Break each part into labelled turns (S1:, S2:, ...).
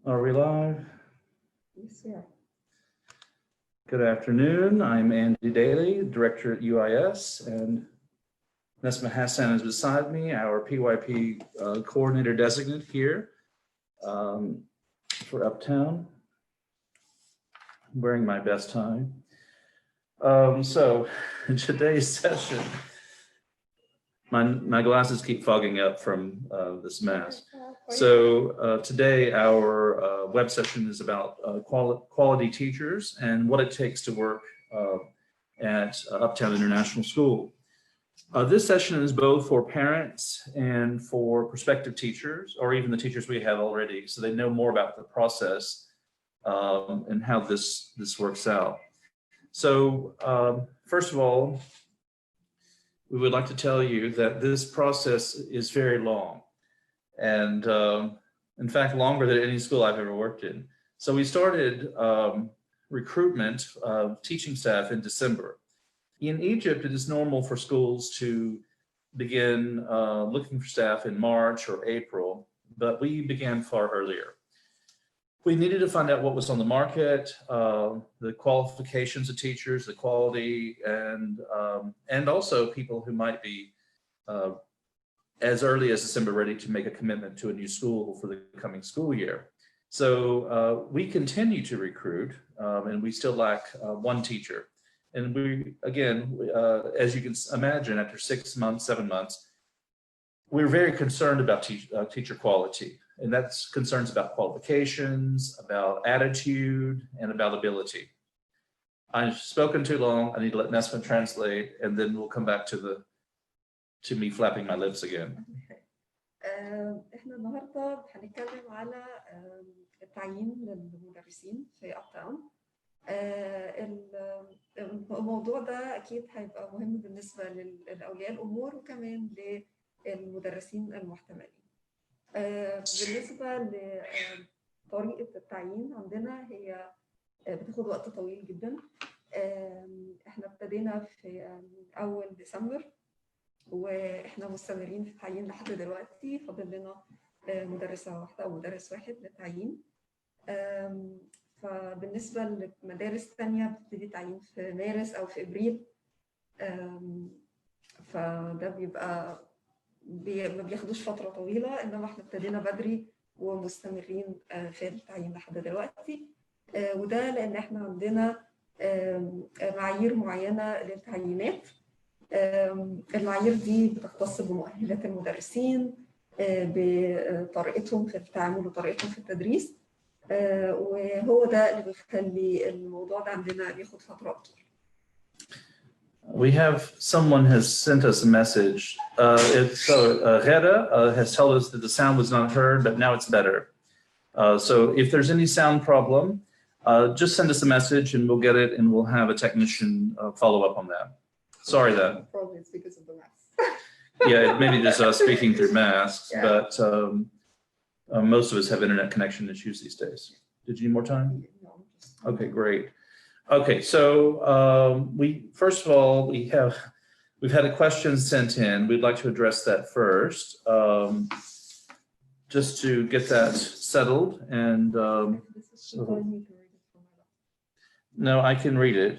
S1: Are we live?
S2: Yes, we are.
S1: Good afternoon. I'm Andy Dailey, Director at UIS, and Nesma Hassan is beside me, our PYP Coordinator Designate here for Uptown. I'm wearing my best tie. So in today's session, my glasses keep fogging up from this mask. So today our web session is about quality teachers and what it takes to work at Uptown International School. This session is both for parents and for prospective teachers, or even the teachers we have already, so they know more about the process and how this works out. So first of all, we would like to tell you that this process is very long, and in fact, longer than any school I've ever worked in. So we started recruitment of teaching staff in December. In Egypt, it is normal for schools to begin looking for staff in March or April, but we began far earlier. We needed to find out what was on the market, the qualifications of teachers, the quality, and also people who might be as early as December ready to make a commitment to a new school for the coming school year. So we continue to recruit, and we still lack one teacher. And we, again, as you can imagine, after 6 months, 7 months, we're very concerned about teacher quality. And that's concerns about qualifications, about attitude, and about ability. I've spoken too long. I need to let Nesma translate, and then we'll come back to me flapping my lips again.
S2: احنا النهارده هنتكلم على التعيين للمدرسين في أبتاون. الموضوع ده أكيد هيبقى مهم بالنسبة لأولياء الأمور وكمان للمدرسين المحتملين. بالنسبة لطريقة التعيين عندنا هي بتاخد وقت طويل جدا. احنا ابتدينا في أول ديسمبر واحنا مستمرين في التعيين لحد دلوقتي. فاضل لنا مدرسة واحدة أو مدرس واحد للتعيين. فبالنسبة لمدارس تانية بتبتدي تعيين في مارس أو في إبريل. فده بيبقى ما بياخدوش فترة طويلة، إنما احنا ابتدينا بدري ومستمرين في التعيين لحد دلوقتي. وده لأن احنا عندنا معايير معينة للتعيينات. المعايير دي بتختص بمؤهلات المدرسين، بطريقتهم في التعامل وطريقتهم في التدريس، وهو ده اللي بيخلي الموضوع ده عندنا بياخد فترة أطول.
S1: We have someone has sent us a message. Reda has told us that the sound was not heard, but now it's better. So if there's any sound problem, just send us a message and we'll get it, and we'll have a technician follow up on that. Sorry that.
S2: Probably it's because of the mask.
S1: Yeah, maybe just us speaking through masks,
S2: Yeah.
S1: but most of us have internet connection issues these days. Did you need more time?
S2: No,
S1: Okay, great. Okay, so first of all, we've had a question sent in. We'd like to address that first, just to get that settled. And no, I can read it.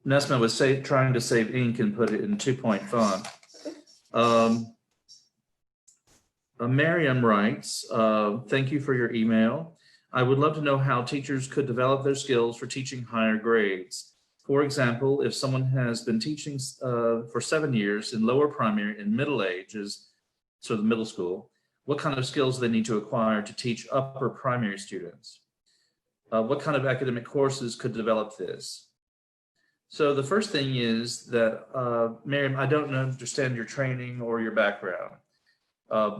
S1: Nesma was trying to save ink and put it in 2-point font. Miriam writes, thank you for your email. I would love to know how teachers could develop their skills for teaching higher grades. For example, if someone has been teaching for 7 years in lower primary and middle ages, so the middle school, what kind of skills do they need to acquire to teach upper primary students? What kind of academic courses could develop this? So the first thing is that, Miriam, I don't understand your training or your background,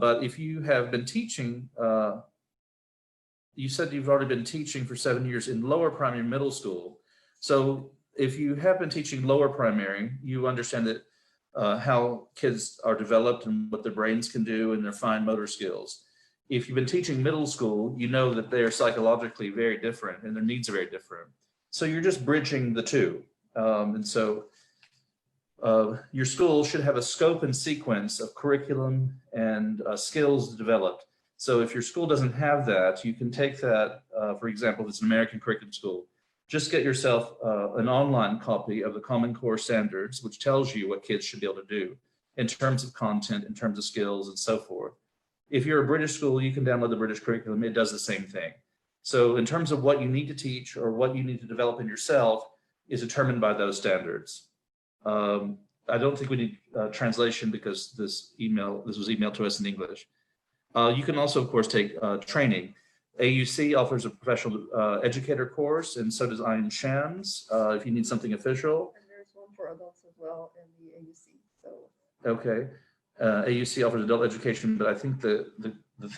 S1: but if you have been teaching, you said you've already been teaching for 7 years in lower primary middle school. So if you have been teaching lower primary, you understand that how kids are developed and what their brains can do and their fine motor skills. If you've been teaching middle school, you know that they are psychologically very different and their needs are very different. So you're just bridging the two. And so your school should have a scope and sequence of curriculum and skills developed So if your school doesn't have that, you can take that, for example, if it's an American curriculum school, just get yourself an online copy of the Common Core Standards, which tells you what kids should be able to do in terms of content, in terms of skills, and so forth. If you're a British school, you can download the British curriculum. It does the same thing. So in terms of what you need to teach or what you need to develop in yourself is determined by those standards. I don't think we need translation because this was emailed to us in English. You can also, of course, take training. AUC offers a professional educator course, and so does Ian Shams, if you need something official.
S2: And there's one for adults as well in the AUC. So.
S1: Okay. AUC offers adult education, but I think the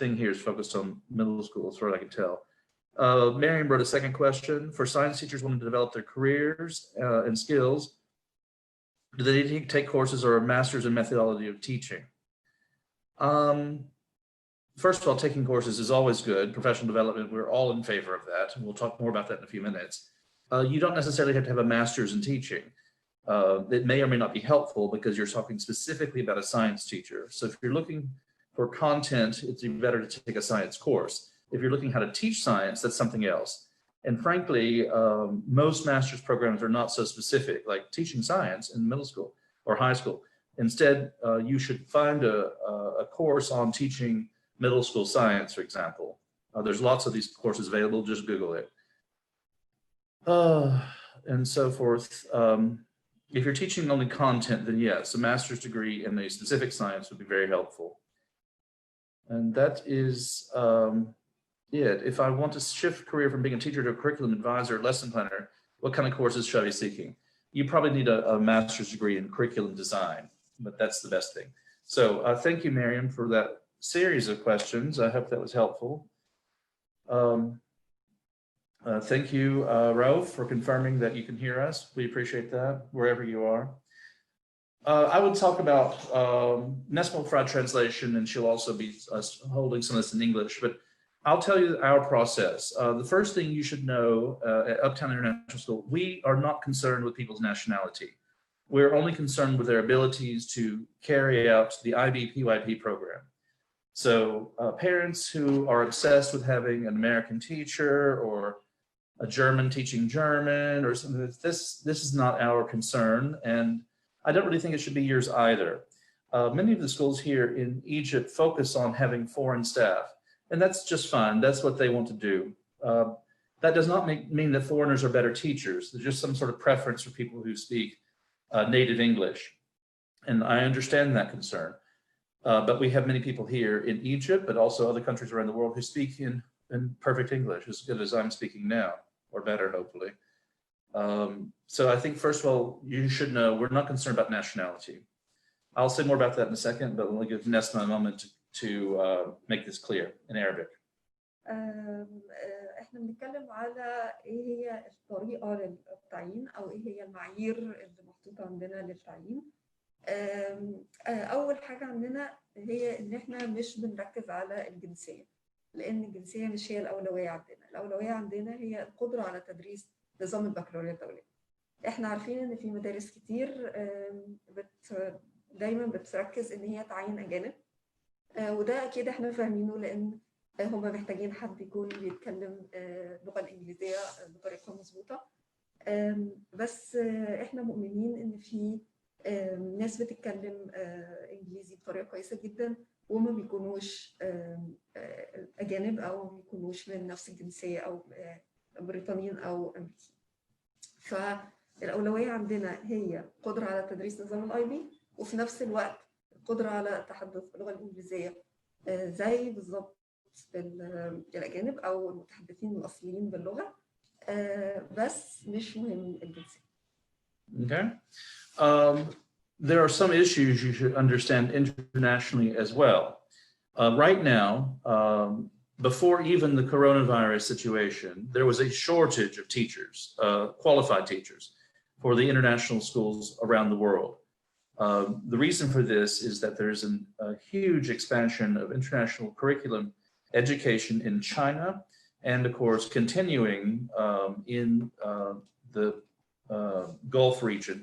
S1: thing here is focused on middle school, as far as I can tell. Miriam wrote a second question. For science teachers wanting to develop their careers and skills, do they need to take courses or a master's in methodology of teaching? First of all, taking courses is always good. Professional development, we're all in favor of that. And we'll talk more about that in a few minutes. You don't necessarily have to have a master's in teaching. It may or may not be helpful because you're talking specifically about a science teacher. So if you're looking for content, it's better to take a science course. If you're looking how to teach science, that's something else. And frankly, most master's programs are not so specific, like teaching science in middle school or high school. Instead, you should find a course on teaching middle school science, for example. There's lots of these courses available, just Google it. And so forth. If you're teaching only content, then yes, a master's degree in a specific science would be very helpful. And that is it. If I want to shift career from being a teacher to a curriculum advisor, lesson planner, what kind of courses should I be seeking? You probably need a master's degree in curriculum design, but that's the best thing. So thank you, Miriam, for that series of questions. I hope that was helpful. Thank you, Rauf, for confirming that you can hear us. We appreciate that, wherever you are. I would talk about Nesma will provide translation, and she'll also be holding some of this in English, but I'll tell you our process. The first thing you should know at Uptown International School, we are not concerned with people's nationality. We're only concerned with their abilities to carry out the IB PYP program. So parents who are obsessed with having an American teacher or a German teaching German or something, this is not our concern, and I don't really think it should be yours either. Many of the schools here in Egypt focus on having foreign staff, and that's just fine. That's what they want to do. That does not mean that foreigners are better teachers. There's just some sort of preference for people who speak native English, and I understand that concern. But we have many people here in Egypt, but also other countries around the world who speak in perfect English, as good as I'm speaking now, or better, hopefully. So I think, first of all, you should know we're not concerned about nationality. I'll say more about that in a second, but we'll give Nesma a moment to make this clear in Arabic.
S2: احنا بنتكلم على ايه هي الطريقه للتعيين او ايه هي المعايير اللي محطوطه عندنا للتعيين. اول حاجه عندنا هي ان احنا مش بنركز على الجنسيه، لان الجنسيه مش هي الاولويه عندنا. الاولويه عندنا هي القدره على تدريس نظام البكالوريا الدولي. احنا عارفين ان في مدارس كتير دايما بتركز ان هي تعين اجانب، وده اكيد احنا فاهمينه لان هم محتاجين حد يكون بيتكلم اللغه الانجليزيه بطريقه مظبوطه. بس احنا مؤمنين ان في ناس بتتكلم انجليزي بطريقه كويسه جدا وما بيكونوش اجانب او ما بيكونوش من نفس الجنسيه او بريطانيين او امريكيين. فالاولويه عندنا هي قدره على تدريس نظام الاي بي، وفي نفس الوقت القدره على التحدث باللغه الانجليزيه زي بالظبط الاجانب او المتحدثين الاصليين باللغه، بس مش مهم الجنسيه.
S1: Okay. There are some issues you should understand internationally as well. Right now, before even the coronavirus situation, there was a shortage of teachers, qualified teachers, for the international schools around the world. The reason for this is that there's a huge expansion of international curriculum education in China, and of course continuing in the Gulf region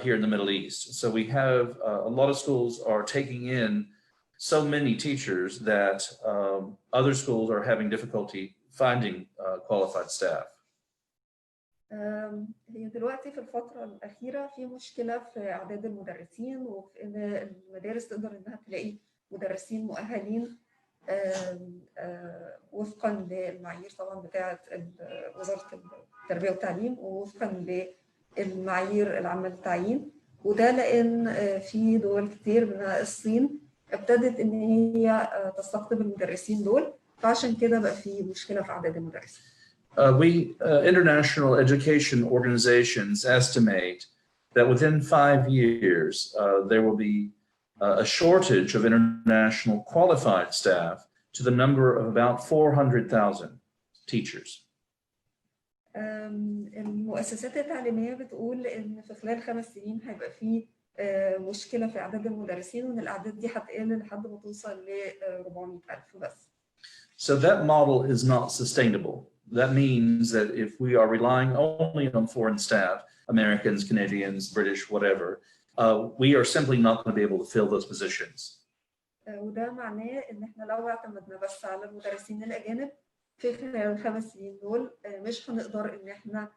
S1: here in the Middle East. So we have a lot of schools are taking in so many teachers that other schools are having difficulty finding qualified staff.
S2: هي دلوقتي في الفترة الأخيرة في مشكلة في أعداد المدرسين وفي إن المدارس تقدر إنها تلاقي مدرسين مؤهلين وفقا للمعايير طبعا بتاعة وزارة التربية والتعليم ووفقا للمعايير العامة للتعيين، وده لأن في دول كتير منها الصين ابتدت إن هي تستقطب المدرسين دول، فعشان كده بقى في مشكلة في أعداد المدرسين.
S1: International education organizations estimate that within 5 years there will be a shortage of international qualified staff to the number of about 400,000 teachers.
S2: المؤسسات التعليمية بتقول إن في خلال 5 سنين هيبقى في مشكلة في أعداد المدرسين وإن الأعداد دي هتقل لحد ما توصل ل 400,000 بس.
S1: So that model is not sustainable. That means that if we are relying only on foreign staff, Americans, Canadians, British, whatever, we are simply not going to be able to fill those positions.
S2: وده معناه إن إحنا لو اعتمدنا بس على المدرسين الأجانب في خلال 5 سنين دول مش هنقدر إن إحنا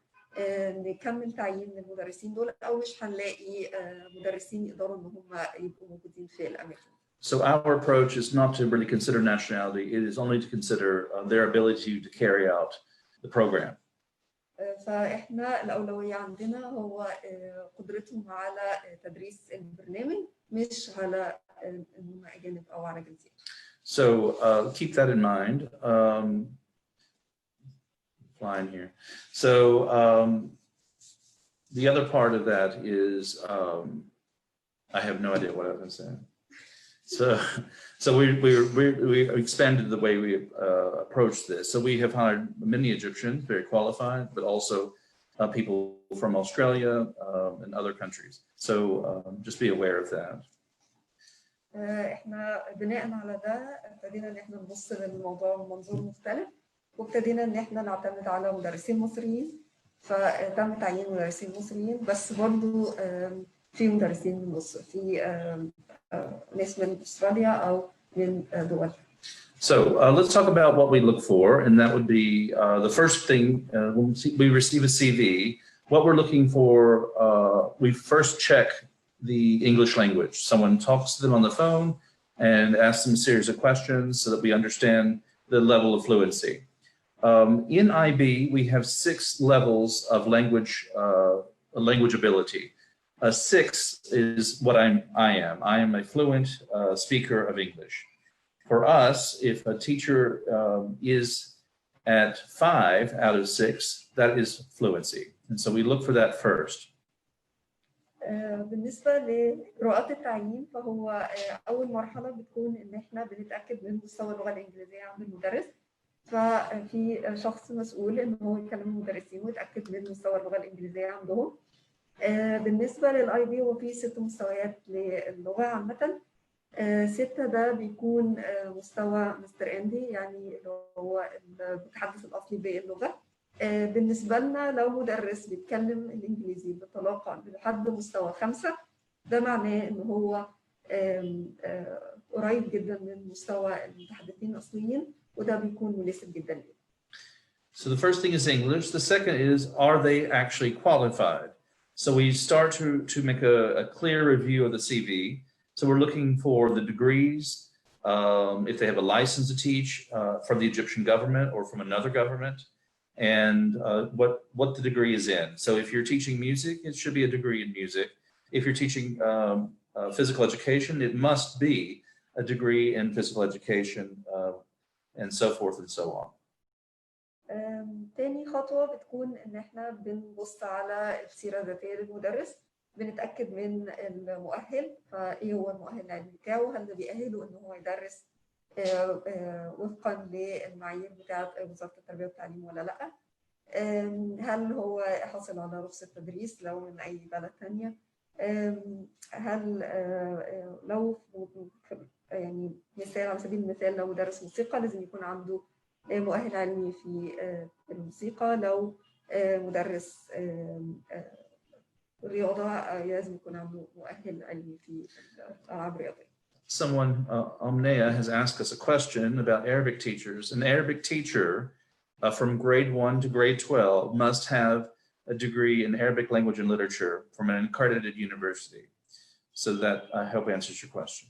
S2: نكمل تعيين المدرسين دول أو مش هنلاقي مدرسين يقدروا إن هم يبقوا موجودين في الأماكن.
S1: So our approach is not to really consider nationality. It is only to consider their ability to carry out the program.
S2: فإحنا الأولوية عندنا هو قدرتهم على تدريس البرنامج مش على إنهم أجانب أو على جنسية.
S1: So keep that in mind. Line here. So the other part of that is I have no idea what I was saying. So we expanded the way we approach this. So we have hired many Egyptians, very qualified, but also people from Australia and other countries. So just be aware of that.
S2: احنا بناء على ده ابتدينا ان احنا نبص للموضوع من منظور مختلف وابتدينا ان احنا نعتمد على مدرسين مصريين، فتم تعيين مدرسين مصريين بس برضو في مدرسين من مصر، في ناس من استراليا او من دول.
S1: So let's talk about what we look for, and that would be the first thing when we receive a CV. What we're looking for, we first check the English language. Someone talks to them on the phone and asks them a series of questions so that we understand the level of fluency. In IB, we have 6 levels of language ability. 6 is what I am. I am a fluent speaker of English. For us, if a teacher is at 5 out of 6, that is fluency. And so we look for that first.
S2: بالنسبة لإجراءات التعيين فهو أول مرحلة بتكون إن إحنا بنتأكد من مستوى اللغة الإنجليزية عند المدرس، ففي شخص مسؤول إن هو يكلم المدرسين ويتأكد من مستوى اللغة الإنجليزية عندهم. بالنسبة للآي بي هو في 6 مستويات للغة عامة. 6 ده بيكون مستوى مستر اندي، يعني اللي هو المتحدث الأصلي باللغة. بالنسبة لنا لو مدرس بيتكلم الإنجليزي بطلاقة لحد مستوى 5 ده معناه إن هو قريب جدا من مستوى المتحدثين الأصليين وده بيكون مناسب جدا ليه.
S1: So the first thing is English. The second is, are they actually qualified? So we start to make a clear review of the CV. So we're looking for the degrees, if they have a license to teach from the Egyptian government or from another government, and what the degree is in. So if you're teaching music, it should be a degree in music. If you're teaching physical education, it must be a degree in physical education, and so forth and so on.
S2: تاني خطوة بتكون إن إحنا بنبص على السيرة الذاتية للمدرس، بنتأكد من المؤهل، فإيه هو المؤهل العلمي بتاعه، هل ده بيأهله إن هو يدرس وفقا للمعايير بتاعة وزارة التربية والتعليم ولا لأ، هل هو حاصل على رخصة تدريس لو من أي بلد تانية، هل لو يعني مثال على سبيل المثال لو مدرس موسيقى لازم يكون عنده مؤهل علمي في الموسيقى، لو مدرس رياضة لازم يكون عنده مؤهل علمي في الألعاب الرياضية.
S1: someone, Omnea, has asked us a question about Arabic teachers. An Arabic teacher from grade 1 to grade 12 must have a degree in Arabic language and literature from an accredited university. So that, I hope, answers your question.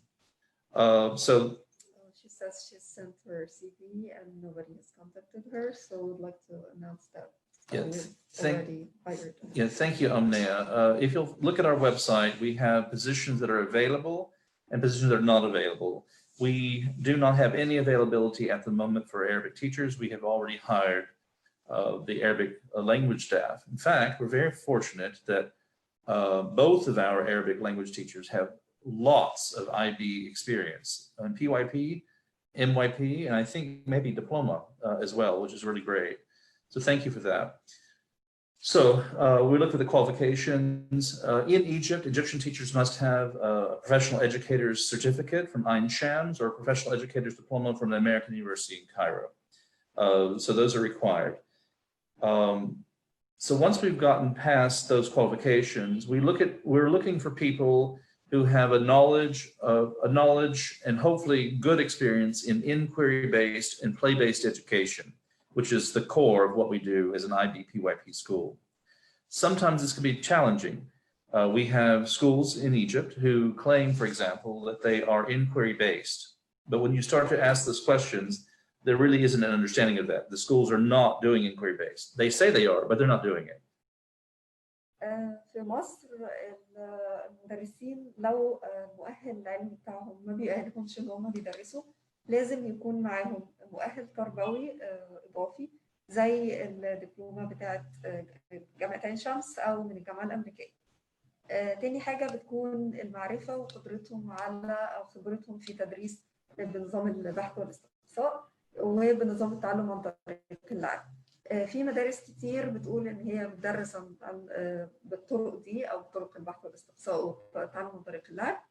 S2: She says she sent her CV and nobody has contacted her, so we'd like to announce that.
S1: Thank you, Omnea. If you'll look at our website, we have positions that are available and positions that are not available. We do not have any availability at the moment for Arabic teachers. We have already hired the Arabic language staff. In fact, we're very fortunate that both of our Arabic language teachers have lots of IB experience on PYP, MYP, and I think maybe diploma as well, which is really great. So thank you for that. So we look at the qualifications. In Egypt, Egyptian teachers must have a professional educator's certificate from Ain Shams or a professional educator's diploma from the American University in Cairo. So those are required. So once we've gotten past those qualifications, we're looking for people who have a knowledge and hopefully good experience in inquiry-based and play-based education, which is the core of what we do as an IB PYP school. Sometimes this can be challenging. We have schools in Egypt who claim, for example, that they are inquiry-based. But when you start to ask those questions, there really isn't an understanding of that. The schools are not doing inquiry-based. They say they are, but they're not doing it.
S2: في مصر المدرسين لو المؤهل العلمي بتاعهم ما بيأهلهمش ان هم بيدرسوا، لازم يكون معاهم مؤهل تربوي اضافي زي الدبلومه بتاعت جامعه عين شمس او من الجامعه الامريكيه. تاني حاجه بتكون المعرفه وقدرتهم على او خبرتهم في تدريس بنظام البحث والاستقصاء وبنظام التعلم عن طريق اللعب. في مدارس كتير بتقول ان هي بتدرس بالطرق دي او بطرق البحث والاستقصاء والتعلم عن طريق اللعب،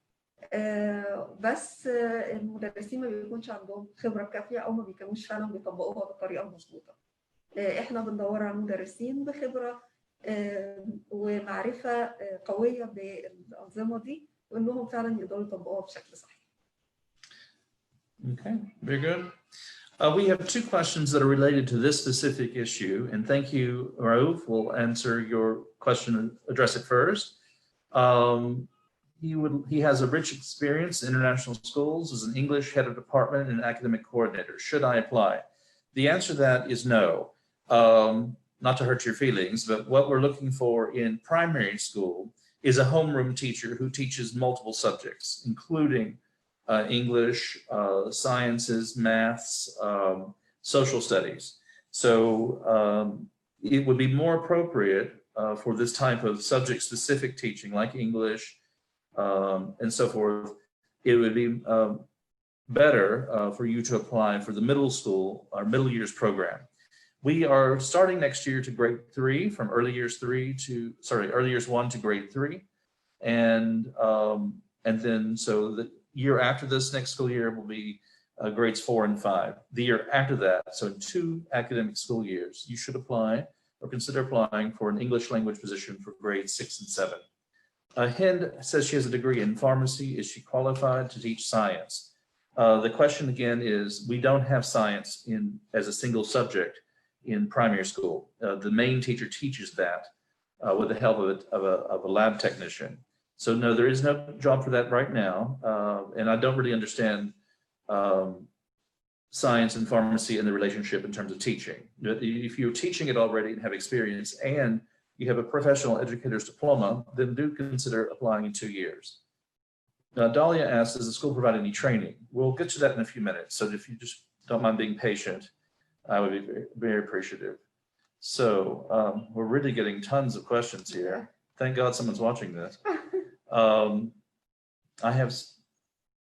S2: بس المدرسين ما بيكونش عندهم خبره كافيه او ما بيكونوش فعلا بيطبقوها بالطريقه المظبوطه. احنا بندور على مدرسين بخبره ومعرفه قويه بالانظمه دي وانهم فعلا يقدروا يطبقوها بشكل صحيح.
S1: Okay, very good. We have two questions that are related to this specific issue, and thank you, Raouf. We'll answer your question and address it first. He has a rich experience in international schools as an English head of department and academic coordinator. Should I apply? The answer to that is no. Not to hurt your feelings, but what we're looking for in primary school is a homeroom teacher who teaches multiple subjects, including English, sciences, maths, social studies. So it would be more appropriate for this type of subject-specific teaching, like English and so forth. It would be better for you to apply for the middle school or middle years program. We are starting next year to grade 3, from early years 1 to grade 3, and then so the year after this next school year will be grades 4 and 5. The year after that, so in 2 academic school years, you should apply or consider applying for an English language position for grades 6 and 7. Hind says she has a degree in pharmacy. Is she qualified to teach science? The question again is, we don't have science as a single subject in primary school. The main teacher teaches that with the help of a lab technician. So no, there is no job for that right now. And I don't really understand science and pharmacy and the relationship in terms of teaching. If you're teaching it already and have experience and you have a professional educator's diploma, then do consider applying in 2 years. Now, Dahlia asks, does the school provide any training? We'll get to that in a few minutes. So if you just don't mind being patient, I would be very, very appreciative. So we're really getting tons of questions here. Thank God someone's watching this.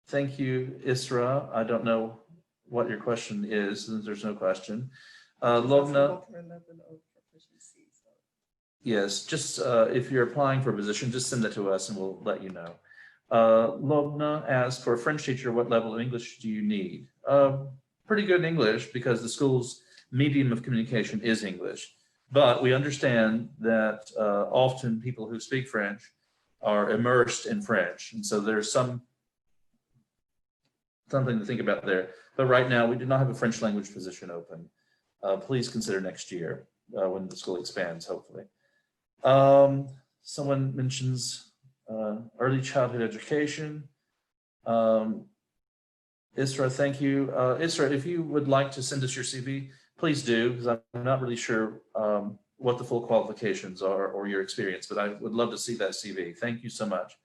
S1: Thank you, Isra. I don't know what your question is, since there's no question. Lobna, yes, just if you're applying for a position, just send it to us and we'll let you know. Lobna asks, for a French teacher, what level of English do you need? Pretty good English, because the school's medium of communication is English. But we understand that often people who speak French are immersed in French. And so there's some something to think about there. But right now, we do not have a French language position open. Please consider next year when the school expands, hopefully. Someone mentions early childhood education. Isra, thank you. Isra, if you would like to send us your CV, please do, because I'm not really sure what the full qualifications are or your experience, but I would love to see that CV. Thank you so much.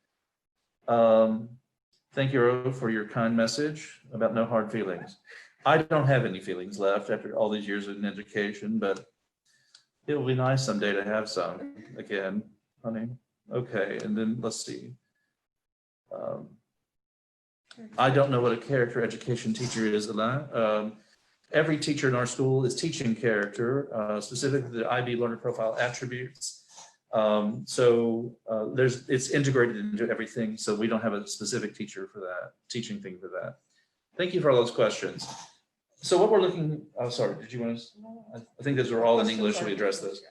S1: Thank you, Ro, for your kind message about no hard feelings. I don't have any feelings left after all these years in education, but it will be nice someday to have some again, honey. Okay, and then let's see. I don't know what a character education teacher is, Alain. Every teacher in our school is teaching character, specifically the IB learner profile attributes. It's integrated into everything, so we don't have a specific teacher for that, teaching thing for that. Thank you for all those questions. So what we're looking, oh, sorry, did you want to, I think those are all in English, we address those.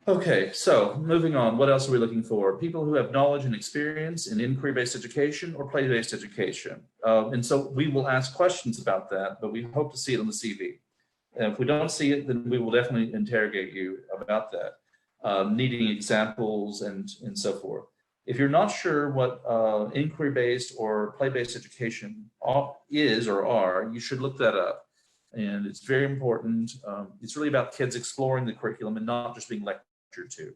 S1: Okay, so moving on, what else are we looking for? People who have knowledge and experience in inquiry-based education or play-based education. And so we will ask questions about that, but we hope to see it on the CV. And if we don't see it, then we will definitely interrogate you about that, needing examples and so forth. If you're not sure what inquiry-based or play-based education is or are, you should look that up. And it's very important. It's really about kids exploring the curriculum and not just being lectured to.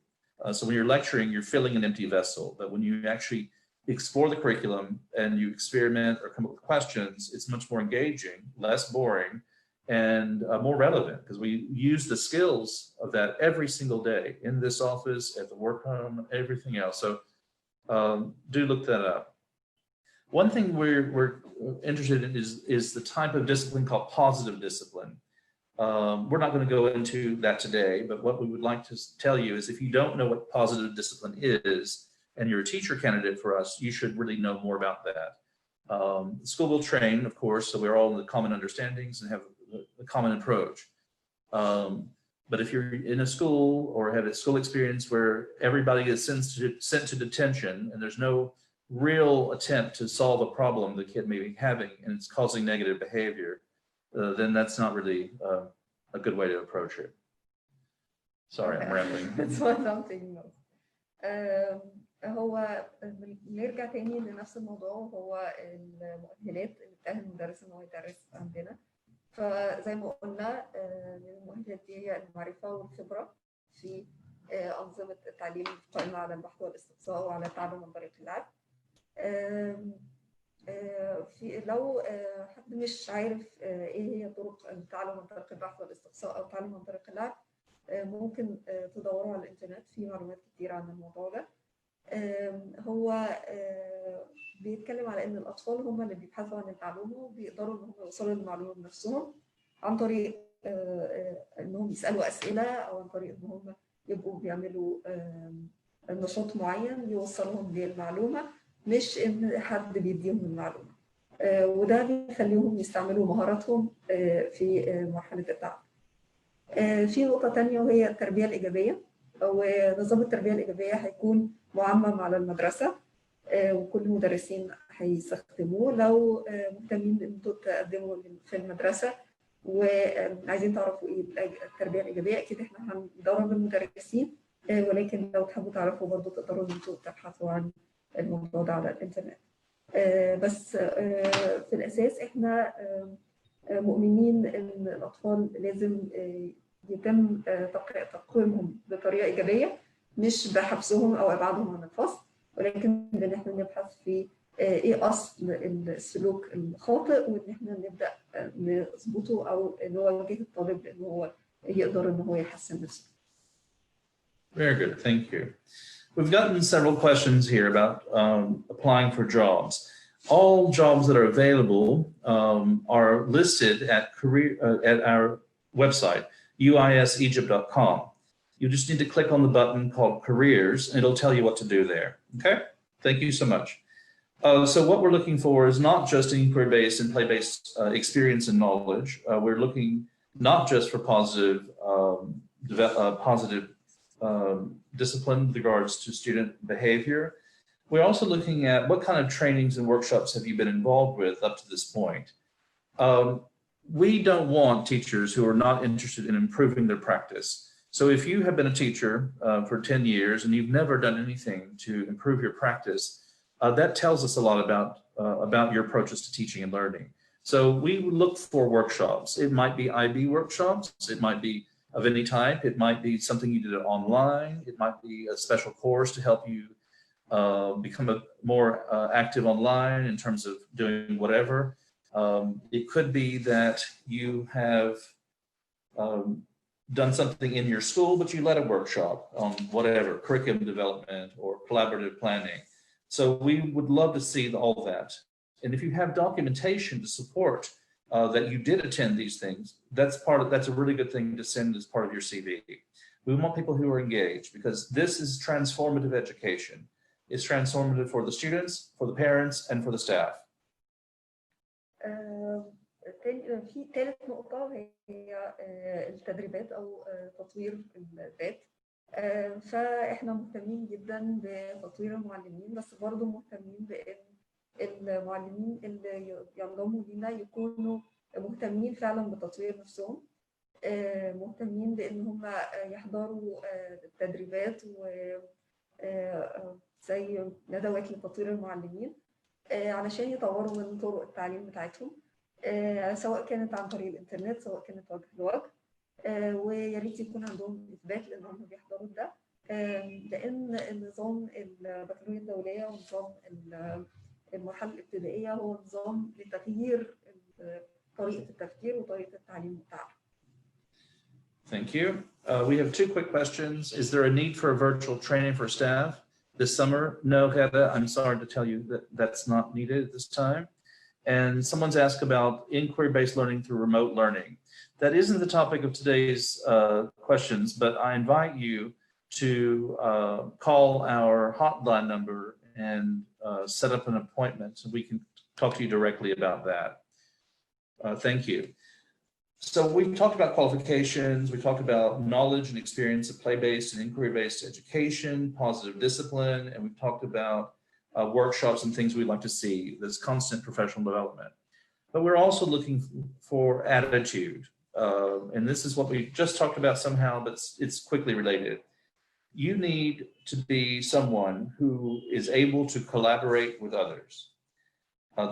S1: So when you're lecturing, you're filling an empty vessel. But when you actually explore the curriculum and you experiment or come up with questions, it's much more engaging, less boring, and more relevant, because we use the skills of that every single day in this office, at the work home, everything else. So do look that up. One thing we're interested in is the type of discipline called positive discipline. We're not going to go into that today, but what we would like to tell you is if you don't know what positive discipline is, and you're a teacher candidate for us, you should really know more about that. The school will train, of course, so we're all in the common understandings and have a common approach. But if you're in a school or have a school experience where everybody is sent to detention and there's no real attempt to solve a problem the kid may be having and it's causing negative behavior, then that's not really a good way to approach it. Sorry, I'm rambling.
S2: That's something else. هو نرجع تاني لنفس الموضوع، هو المؤهلات اللي بتأهل المدرس ان هو يدرس عندنا. فزي ما قلنا المؤهلات دي هي المعرفة والخبرة في أنظمة التعليم القائمة على البحث والاستقصاء وعلى التعلم عن طريق اللعب. في لو حد مش عارف ايه هي طرق التعلم عن طريق البحث والاستقصاء او التعلم عن طريق اللعب، ممكن تدوروا على الانترنت، في معلومات كتير عن الموضوع ده. هو بيتكلم على ان الاطفال هم اللي بيبحثوا عن المعلومه وبيقدروا ان هم يوصلوا للمعلومه بنفسهم عن طريق انهم يسالوا اسئله او عن طريق ان هم يبقوا بيعملوا نشاط معين يوصلهم للمعلومه، مش ان حد بيديهم المعلومه. وده بيخليهم يستعملوا مهاراتهم في مرحله التعلم. في نقطه ثانيه وهي التربيه الايجابيه، ونظام التربيه الايجابيه هيكون معمم على المدرسه وكل المدرسين هيستخدموه. لو مهتمين ان انتوا تقدموا في المدرسه وعايزين تعرفوا ايه التربيه الايجابيه، اكيد احنا هندرب المدرسين، ولكن لو تحبوا تعرفوا برضه تقدروا ان انتوا تبحثوا عن الموضوع ده على الانترنت. بس في الاساس احنا مؤمنين ان الاطفال لازم يتم تقويمهم بطريقه ايجابيه، مش بحبسهم او ابعادهم عن الفصل، ولكن ان احنا نبحث في ايه اصل السلوك الخاطئ وان احنا نبدا نظبطه او نوجه الطالب ان هو يقدر ان هو يحسن نفسه.
S1: Very good, thank you. We've gotten several questions here about applying for jobs. All jobs that are available are listed at our website, uisegypt.com. You just need to click on the button called Careers, and it'll tell you what to do there. Okay? Thank you so much. So what we're looking for is not just inquiry-based and play-based experience and knowledge. We're looking not just for positive discipline with regards to student behavior. We're also looking at what kind of trainings and workshops have you been involved with up to this point. We don't want teachers who are not interested in improving their practice. So if you have been a teacher for 10 years and you've never done anything to improve your practice, that tells us a lot about your approaches to teaching and learning. So we look for workshops. It might be IB workshops. It might be of any type. It might be something you did online. It might be a special course to help you become more active online in terms of doing whatever. It could be that you have done something in your school, but you led a workshop on whatever, curriculum development or collaborative planning. So we would love to see all that. And if you have documentation to support that you did attend these things, that's a really good thing to send as part of your CV. We want people who are engaged because this is transformative education. It's transformative for the students, for the parents, and for the staff.
S2: في ثالث نقطة هي التدريبات أو تطوير الذات. فإحنا مهتمين جدا بتطوير المعلمين، بس برضو مهتمين بأن المعلمين اللي ينضموا لينا يكونوا مهتمين فعلا بتطوير نفسهم، مهتمين بأن هم يحضروا تدريبات زي ندوات لتطوير المعلمين علشان يطوروا من طرق التعليم بتاعتهم، سواء كانت عن طريق الإنترنت سواء كانت وجه لوجه، ويا ريت يكون عندهم إثبات لأنهم بيحضروا ده، لأن النظام البكالوريا الدولية ونظام المرحلة الابتدائية هو نظام لتغيير طريقة التفكير وطريقة التعليم بتاعنا.
S1: Thank you. We have two quick questions. Is there a need for a virtual training for staff this summer? No, Heather, I'm sorry to tell you that that's not needed at this time. And someone's asked about inquiry-based learning through remote learning. That isn't the topic of today's questions, but I invite you to call our hotline number and set up an appointment so we can talk to you directly about that. Thank you. So we've talked about qualifications, we talked about knowledge and experience of play-based and inquiry-based education, positive discipline, and we've talked about workshops and things we'd like to see, this constant professional development. But we're also looking for attitude. And this is what we just talked about somehow, but it's quickly related. You need to be someone who is able to collaborate with others.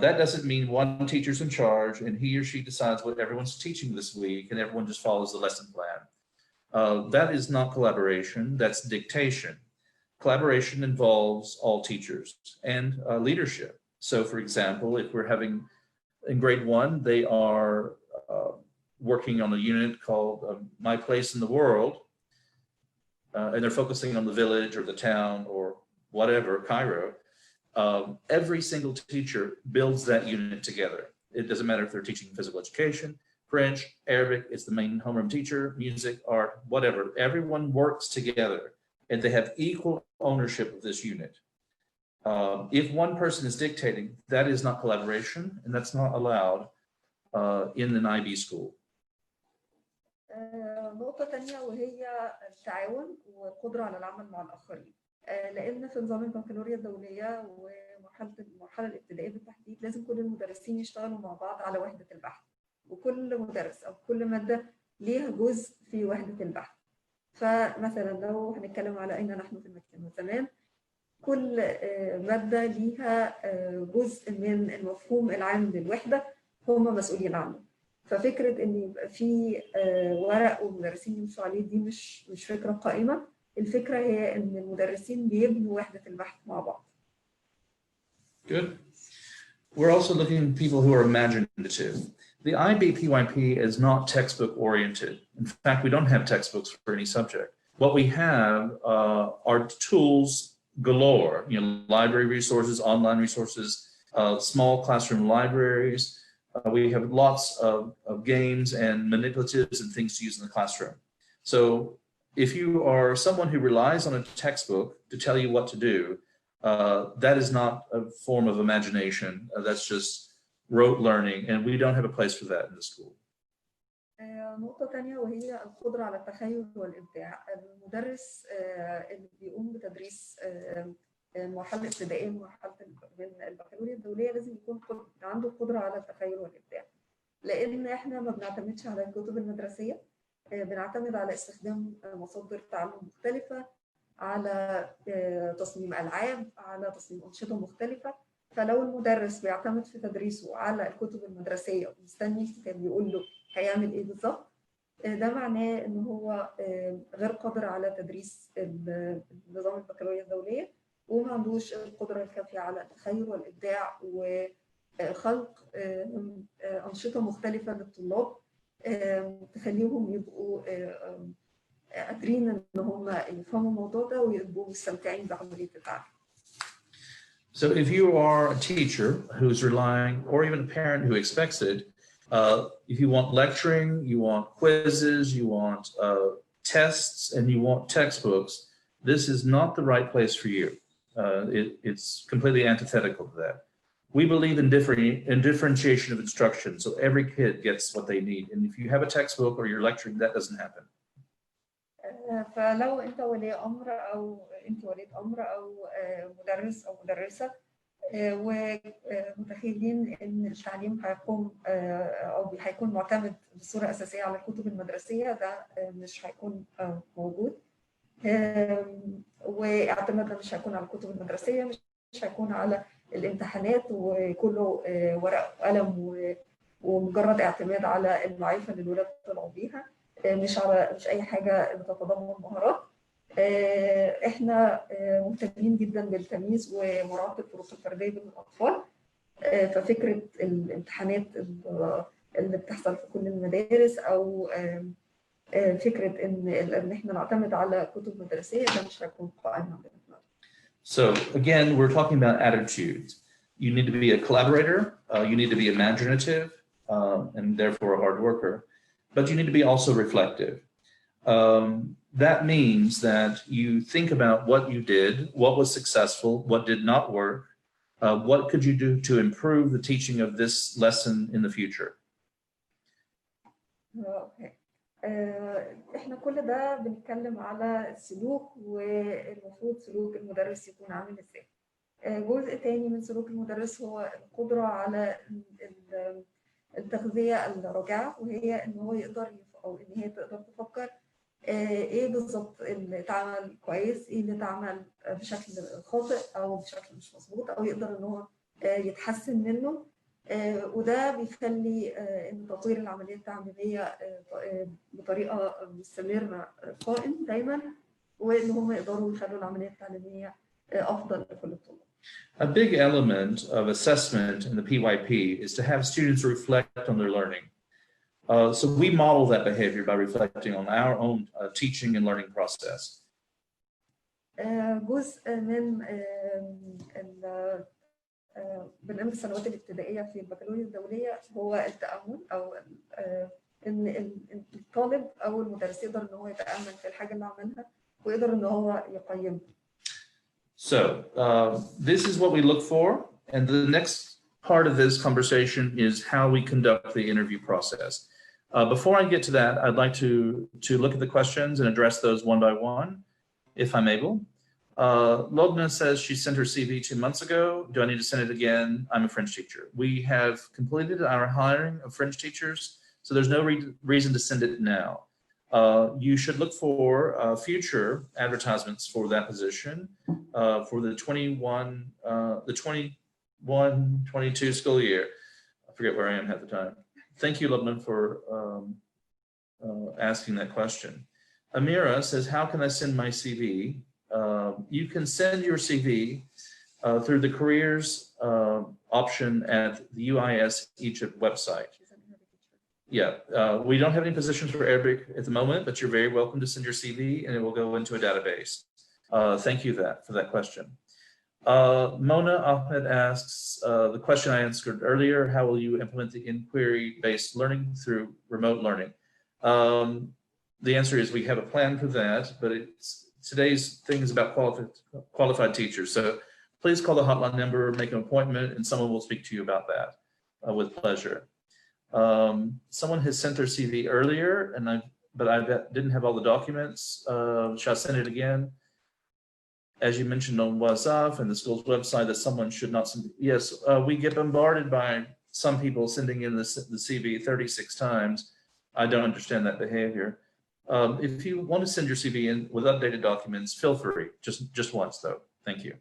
S1: That doesn't mean one teacher's in charge and he or she decides what everyone's teaching this week and everyone just follows the lesson plan. That is not collaboration, that's dictation. Collaboration involves all teachers and leadership. So for example, if we're having, in grade 1, they are working on a unit called My Place in the World, and they're focusing on the village or the town or whatever, Cairo. Every single teacher builds that unit together. It doesn't matter if they're teaching physical education, French, Arabic, it's the main homeroom teacher, music, art, whatever. Everyone works together and they have equal ownership of this unit. If one person is dictating, that is not collaboration and that's not allowed in an IB school.
S2: نقطة تانية وهي التعاون والقدرة على العمل مع الآخرين. لأن في نظام البكالوريا الدولية المرحلة الابتدائية بالتحديد لازم كل المدرسين يشتغلوا مع بعض على وحدة البحث، وكل مدرس أو كل مادة ليها جزء في وحدة البحث. فمثلا لو هنتكلم على أين نحن في المكتبة زمان، كل مادة ليها جزء من المفهوم العام للوحدة هم مسؤولين عنه. ففكرة إن يبقى في ورق ومدرسين يمشوا عليه دي مش فكرة قائمة. الفكرة هي إن المدرسين بيبنوا وحدة البحث مع بعض.
S1: Good. We're also looking at people who are imaginative. The IB PYP is not textbook oriented. In fact, we don't have textbooks for any subject. What we have are tools galore, library resources, online resources, small classroom libraries. We have lots of games and manipulatives and things to use in the classroom. So if you are someone who relies on a textbook to tell you what to do, that is not a form of imagination. That's just rote learning, and we don't have a place for that in the school.
S2: نقطة تانية وهي القدرة على التخيل والإبداع. المدرس اللي بيقوم بتدريس مرحلة ابتدائية من البكالوريا الدولية لازم يكون عنده قدرة على التخيل والإبداع، لأن إحنا ما بنعتمدش على الكتب المدرسية، بنعتمد على استخدام مصادر تعلم مختلفة، على تصميم ألعاب، على تصميم أنشطة مختلفة. فلو المدرس بيعتمد في تدريسه على الكتب المدرسية ومستني الكتاب يقول له هيعمل إيه بالظبط، ده معناه إن هو غير قادر على تدريس نظام البكالوريا الدولية، وما عندوش القدرة الكافية على التخيل والإبداع وخلق أنشطة مختلفة للطلاب تخليهم يبقوا قادرين إن هم يفهموا الموضوع ده ويبقوا مستمتعين بعملية التعلم.
S1: So if you are a teacher who's relying, or even a parent who expects it, if you want lecturing, you want quizzes, you want tests, and you want textbooks, this is not the right place for you. It's completely antithetical to that. We believe in differentiation of instruction, so every kid gets what they need. And if you have a textbook or you're lecturing, that doesn't happen.
S2: فلو انت ولي امر او انت ولية امر او مدرس او مدرسه ومتخيلين ان التعليم هيقوم او هيكون معتمد بصوره اساسيه على الكتب المدرسيه، ده مش هيكون موجود. واعتمادنا مش هيكون على الكتب المدرسيه، مش هيكون على الامتحانات وكله ورق وقلم ومجرد اعتماد على المعرفه اللي الولاد طلعوا بيها، مش اي حاجه بتتضمن مهارات. احنا مهتمين جدا بالتمييز ومراعاه الفروق الفرديه بين الاطفال. ففكره الامتحانات اللي بتحصل في كل المدارس او فكره ان احنا نعتمد على كتب مدرسيه، ده مش هيكون قائم عندنا.
S1: So again, we're talking about attitudes. You need to be a collaborator, you need to be imaginative, and therefore a hard worker, but you need to be also reflective. That means that you think about what you did, what was successful, what did not work, what could you do to improve the teaching of this lesson in the future?
S2: Okay. احنا كل ده بنتكلم على السلوك، والمفروض سلوك المدرس يكون عامل ازاي. جزء تاني من سلوك المدرس هو القدرة على التغذية الراجعة، وهي ان هو يقدر او ان هي تقدر تفكر ايه بالظبط اللي اتعمل كويس، ايه اللي اتعمل بشكل خاطئ او بشكل مش مظبوط، او يقدر ان هو يتحسن منه. وده بيخلي ان تطوير العمليه التعليميه بطريقه مستمره قائم دايما، وان هم يقدروا يخلوا العمليه التعليميه افضل لكل الطلاب.
S1: A big element of assessment in the PYP is to have students reflect on their learning. So we model that behavior by reflecting on our own teaching and learning process.
S2: جزء من برنامج السنوات الابتدائيه في البكالوريا الدوليه هو التامل، او ان الطالب او المدرس يقدر ان هو يتامل في الحاجه اللي عملها ويقدر ان هو يقيمها.
S1: So this is what we look for, and the next part of this conversation is how we conduct the interview process. Before I get to that, I'd like to look at the questions and address those one by one, if I'm able. Lobna says she sent her CV 2 months ago. Do I need to send it again? I'm a French teacher. We have completed our hiring of French teachers, so there's no reason to send it now. You should look for future advertisements for that position for the 21-22 school year. I forget where I am half the time. Thank you, Lubna, for asking that question. Amira says, how can I send my CV? You can send your CV through the careers option at the UIS Egypt website. Yeah, we don't have any positions for Arabic at the moment, but you're very welcome to send your CV and it will go into a database. Thank you for that question. Mona Ahmed asks, the question I answered earlier, how will you implement the inquiry-based learning through remote learning? The answer is we have a plan for that, but today's thing is about qualified teachers. So please call the hotline number, make an appointment, and someone will speak to you about that with pleasure. Someone has sent their CV earlier, but I didn't have all the documents. Shall I send it again? as you mentioned on WhatsApp and the school's website, that someone should not send. Yes, we get bombarded by some people sending in the CV 36 times. I don't understand that behavior. If you want to send your CV in with updated documents, feel free, just once though. Thank you.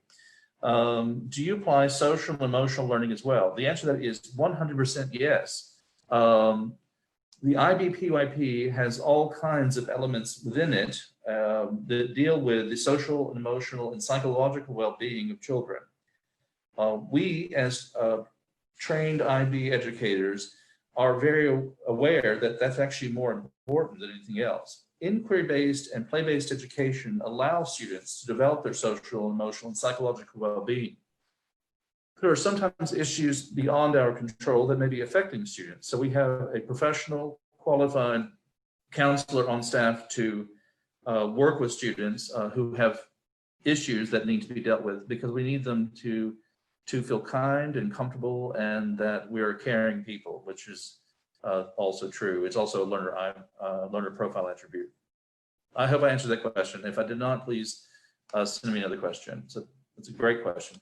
S1: Do you apply social and emotional learning as well? The answer to that is 100% yes. The IB PYP has all kinds of elements within it that deal with the social and emotional and psychological well-being of children. We, as trained IB educators, are very aware that that's actually more important than anything else. Inquiry-based and play-based education allows students to develop their social, emotional, and psychological well-being. There are sometimes issues beyond our control that may be affecting students. So we have a professional, qualified counselor on staff to work with students who have issues that need to be dealt with, because we need them to feel kind and comfortable and that we're caring people, which is also true. It's also a learner profile attribute. I hope I answered that question. If I did not, please send me another question. So it's a great question.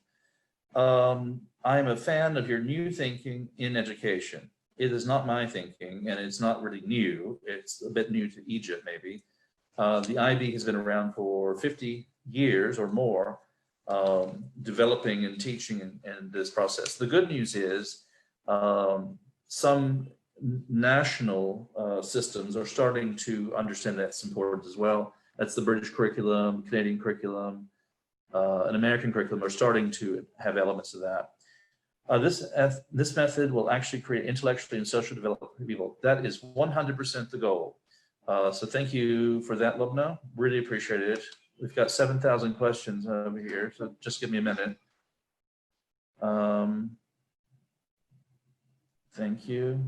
S1: I am a fan of your new thinking in education. It is not my thinking, and it's not really new. It's a bit new to Egypt, maybe. The IB has been around for 50 years or more, developing and teaching in this process. The good news is some national systems are starting to understand that's important as well. That's the British curriculum, Canadian curriculum, an American curriculum are starting to have elements of that. This method will actually create intellectually and socially developed people. That is 100% the goal. So thank you for that, Lubna. Really appreciate it. We've got 7,000 questions over here, so just give me a minute. Thank you.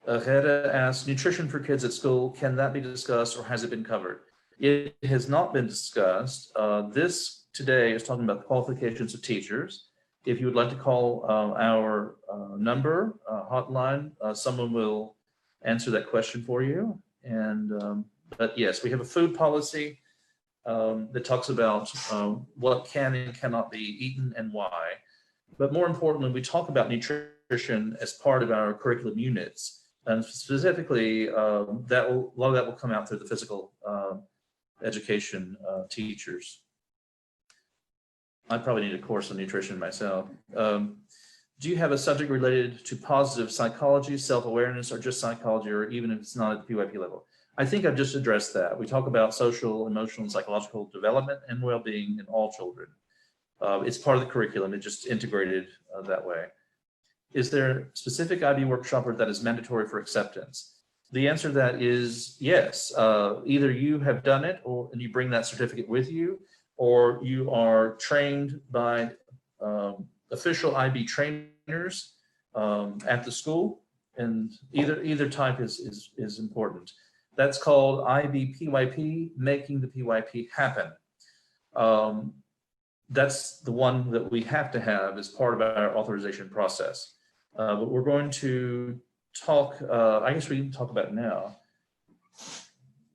S1: Hera asks, nutrition for kids at school, can that be discussed or has it been covered? It has not been discussed. This today is talking about the qualifications of teachers. If you would like to call our number, hotline, someone will answer that question for you. And but yes, we have a food policy that talks about what can and cannot be eaten and why. But more importantly, we talk about nutrition as part of our curriculum units. And specifically, a lot of that will come out through the physical education teachers. I probably need a course on nutrition myself. Do you have a subject related to positive psychology, self-awareness, or just psychology, or even if it's not at the PYP level? I think I've just addressed that. We talk about social, emotional, and psychological development and well-being in all children. It's part of the curriculum. It's just integrated that way. Is there a specific IB workshop that is mandatory for acceptance? The answer to that is yes. Either you have done it and you bring that certificate with you, or you are trained by official IB trainers at the school, and either type is important. That's called IB PYP, making the PYP happen. That's the one that we have to have as part of our authorization process. But we're going to talk, I guess we can talk about it now,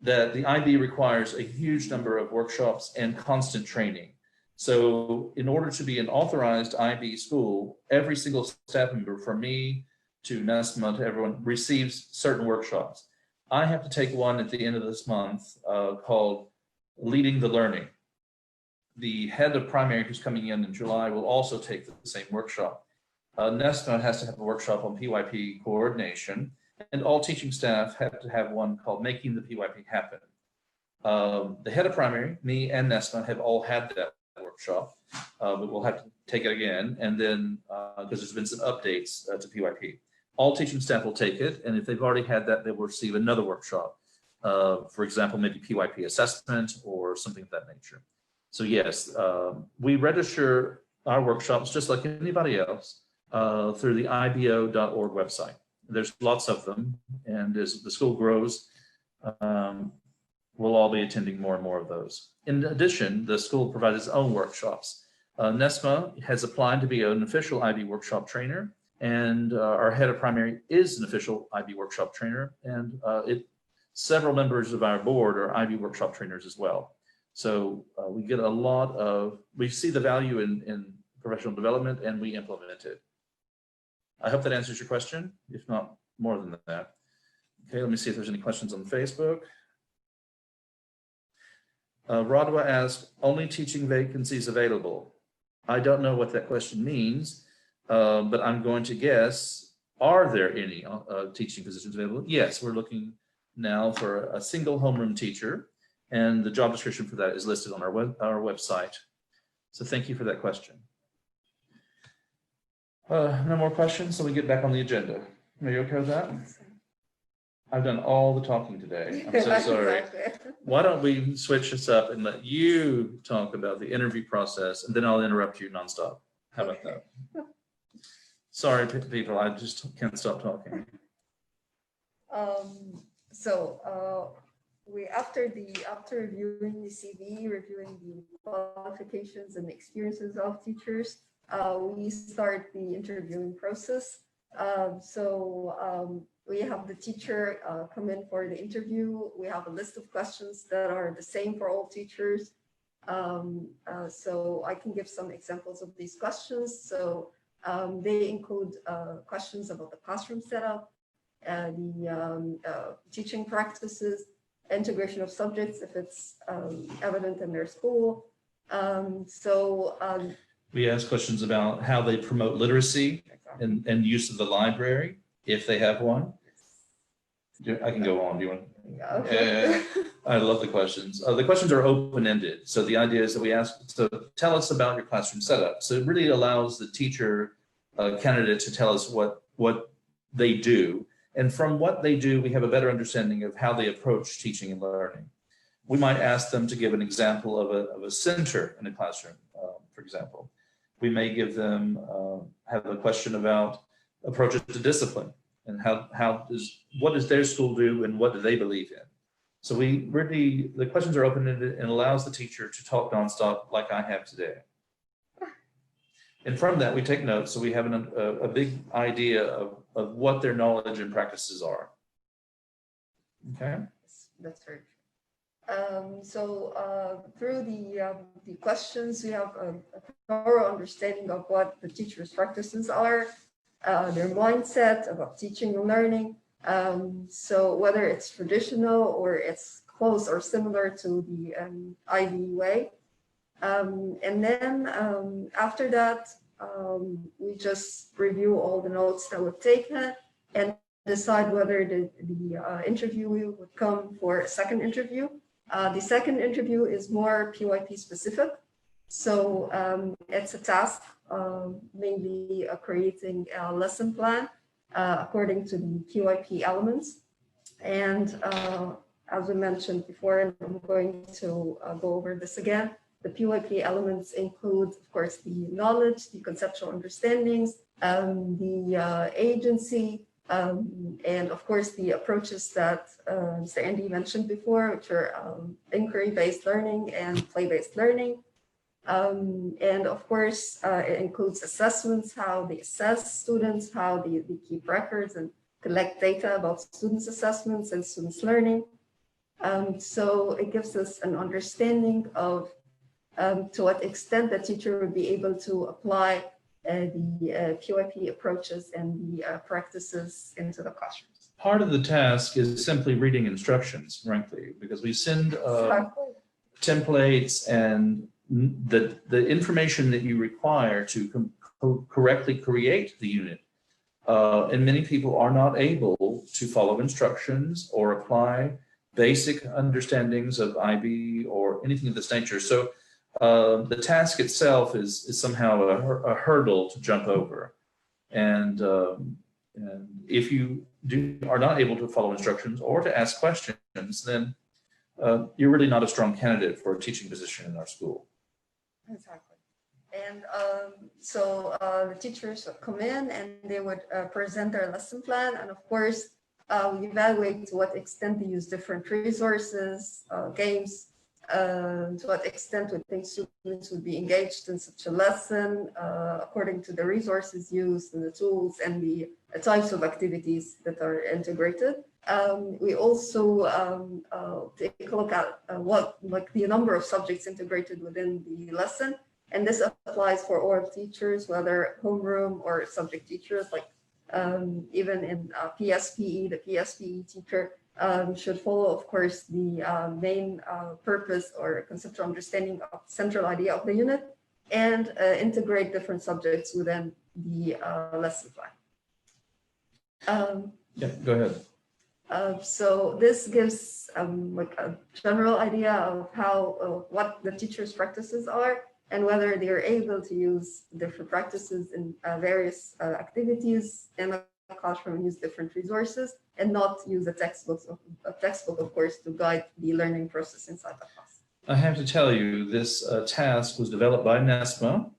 S1: that the IB requires a huge number of workshops and constant training. So in order to be an authorized IB school, every single staff member, from me to Nesma to everyone, receives certain workshops. I have to take one at the end of this month called Leading the Learning. The head of primary, who's coming in July, will also take the same workshop. Nesma has to have a workshop on PYP coordination, and all teaching staff have to have one called Making the PYP Happen. The head of primary, me and Nesma, have all had that workshop, but we'll have to take it again, and then because there's been some updates to PYP. All teaching staff will take it, and if they've already had that, they will receive another workshop. For example, maybe PYP assessment or something of that nature. So yes, we register our workshops just like anybody else through the ibo.org website. There's lots of them, and as the school grows, we'll all be attending more and more of those. In addition, the school provides its own workshops. Nesma has applied to be an official IB workshop trainer, and our head of primary is an official IB workshop trainer, and several members of our board are IB workshop trainers as well. So we get a lot of, we see the value in professional development and we implement it. I hope that answers your question, if not more than that. Okay, let me see if there's any questions on Facebook. Rodwa asked, only teaching vacancies available. I don't know what that question means, but I'm going to guess, are there any teaching positions available? Yes, we're looking now for a single homeroom teacher, and the job description for that is listed on our website. So thank you for that question. No more questions, so we get back on the agenda. Are you okay with that? I've done all the talking today. I'm so sorry.
S2: Exactly.
S1: Why don't we switch this up and let you talk about the interview process, and then I'll interrupt you nonstop. How about that? Sorry, people, I just can't stop talking.
S2: After reviewing the CV, reviewing the qualifications and experiences of teachers, we start the interviewing process. We have the teacher come in for the interview. We have a list of questions that are the same for all teachers. So I can give some examples of these questions. So they include questions about the classroom setup, the teaching practices, integration of subjects if it's evident in their school.
S1: We ask questions about how they promote literacy and use of the library, if they have one. I can go on. Do you want?
S2: Yeah, okay.
S1: I love the questions. The questions are open-ended. So the idea is that we ask, so tell us about your classroom setup. So it really allows the teacher candidate to tell us what they do. And from what they do, we have a better understanding of how they approach teaching and learning. We might ask them to give an example of a center in a classroom, for example. We may give them, have a question about approaches to discipline and what does their school do and what do they believe in? So the questions are open-ended and allows the teacher to talk nonstop like I have today. And from that, we take notes, so we have a big idea of what their knowledge and practices are. Okay?
S2: That's right. Through the questions, we have a thorough understanding of what the teacher's practices are, their mindset about teaching and learning. So whether it's traditional or it's close or similar to the IB way. And then after that, we just review all the notes that we've taken and decide whether the interviewee would come for a second interview. The second interview is more PYP specific. So it's a task, mainly creating a lesson plan according to the PYP elements. And as we mentioned before, and I'm going to go over this again, the PYP elements include, of course, the knowledge, the conceptual understandings, the agency, and of course, the approaches that Mr. Andy mentioned before, which are inquiry-based learning and play-based learning. And of course, it includes assessments, how they assess students, how they keep records and collect data about students' assessments and students' learning. So it gives us an understanding of to what extent the teacher would be able to apply the PYP approaches and the practices into the classrooms.
S1: Part of the task is simply reading instructions, frankly, because we send templates and the information that you require to correctly create the unit. And many people are not able to follow instructions or apply basic understandings of IB or anything of this nature. So the task itself is somehow a hurdle to jump over. And if you are not able to follow instructions or to ask questions, then you're really not a strong candidate for a teaching position in our school.
S2: Exactly. And the teachers would come in and they would present their lesson plan. And of course, we evaluate to what extent they use different resources, games, to what extent we think students would be engaged in such a lesson according to the resources used and the tools and the types of activities that are integrated. We also take a look at what the number of subjects integrated within the lesson. And this applies for oral teachers, whether homeroom or subject teachers, like even in PSPE, the PSPE teacher should follow, of course, the main purpose or conceptual understanding of central idea of the unit and integrate different subjects within the lesson plan.
S1: Yeah, go ahead.
S2: So this gives like a general idea of how what the teacher's practices are and whether they are able to use different practices in various activities in the classroom and use different resources and not use a textbook, of course, to guide the learning process inside the class.
S1: I have to tell you, this task was developed by Nesma,